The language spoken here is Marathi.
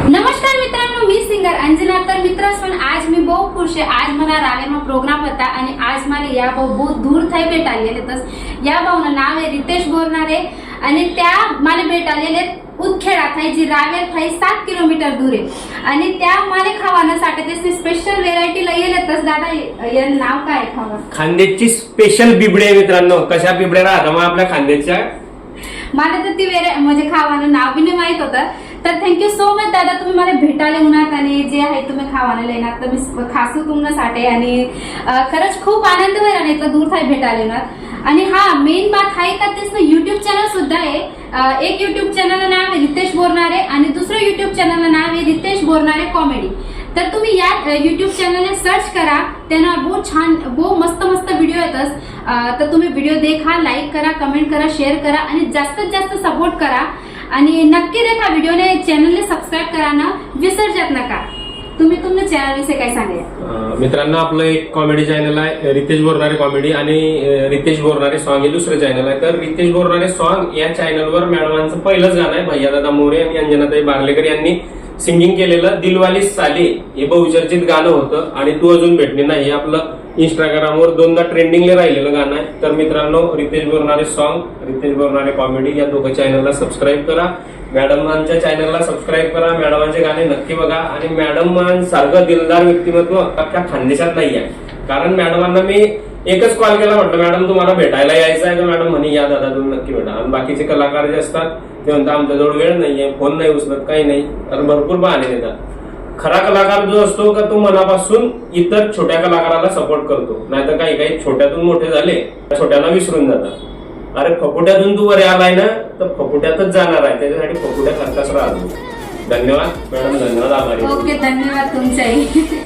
नमस्कार मित्रांनो, मी सिंगर अंजना. तर मित्रांनो, आज मी बहुत खुश आहे. आज मला रावेरमा प्रोग्राम होता आणि आज मला या भाऊ बहुत दूर थाई भेट आलेले. तर या भाऊनं नाव आहे रितेश बोरनारे आणि त्या मला भेट आलेले उदखेडा थाई जी रावेर थाई 7 किलोमीटर दूर आहे आणि त्या मला खावानासाठी ते स्पेशल व्हेरायटी येलेतच. दादा या नाव काय खावा? खांद्याची स्पेशल बिबडे मित्रांनो. कशा बिबड्या राहतात मग आपल्या खांद्याच्या? मला तर ती म्हणजे खावानं नाव बी नाही माहित होतं. तर थँक्यू सो मच दादा, तुम्ही मला भेटायला उन्हात आणि जे आहे तुम्ही खावायला येणार तर मी खासू तुमच्यासाठी आणि खरंच खूप आनंद होईल आणि तर दूर थाई भेटायला येणार. आणि हा मेन बात आहे का तेच युट्यूब चॅनल सुद्धा आहे. एक युट्यूब चॅनल नाव आहे रितेश बोरनारे आणि दुसरं युट्यूब चॅनल नाव आहे रितेश बोरनारे कॉमेडी. तर तुम्ही या युट्यूब चॅनलने सर्च करा, त्यांना बहुत छान बहुत मस्त मस्त व्हिडिओ येतात. तर तुम्ही व्हिडिओ देखा, लाईक करा, कमेंट करा, शेअर करा आणि जास्तीत जास्त सपोर्ट करा आणि नक्की देखा व्हिडिओने चॅनलने सबस्क्राईब करा ना विसर्जात नका. तुम्ही तुमच्या चॅनल विषयी काय सांगा? मित्रांनो, आपलं एक कॉमेडी चॅनल आहे रितेश बोरनारे कॉमेडी आणि रितेश बोरनारे सॉंग हे दुसरं चॅनल आहे. तर रितेश बोरनारे सॉंग या चॅनलवर मॅडमांचं पहिलंच गाणं आहे. भैयादादा मोरे आणि अंजनाताई बारलेकर यांनी सिंगिंग केलेलं दिलवाली साले हे बहुचर्चित गाणं होतं आणि तू अजून भेटली नाही हे आपलं इंस्टाग्रामवर 2दा ट्रेंडिंगला राहिलेलं गाणं आहे. तर मित्रांनो, रितेश बोरनारे सॉंग, रितेश बोरनारे कॉमेडी या दोघं चॅनलला सबस्क्राईब करा. मॅडमांच्या चॅनलला सबस्क्राईब करा. मॅडमांचे गाणे नक्की बघा आणि मॅडमांसारखं दिलदार व्यक्तिमत्व अख्ख्या खानदेशात नाही आहे. कारण मॅडमांना मी एकच कॉल केला, म्हटलं मॅडम तुम्हाला भेटायला यायचं आहे का? मॅडम म्हणे या दादा तुम्ही नक्की भेटा. आणि बाकीचे कलाकार जे असतात ते म्हणतात आमच्याजवळ वेळ नाहीये, फोन नाही उचलत, काही नाही. तर भरपूर बहाणे देतात. खरा कलाकार जो असतो का तो मनापासून इतर छोट्या कलाकाराला सपोर्ट करतो. नाहीतर काही काही छोट्यातून मोठे झाले छोट्याला विसरून जातात. अरे फकुट्यातून तू वर आलाय ना तर फकुट्यातच जाणार आहे, त्याच्यासाठी फकुट्यासारखाच राहतो. धन्यवाद मॅडम, धन्यवाद, आभारी. ओके, धन्यवाद तुमचाही.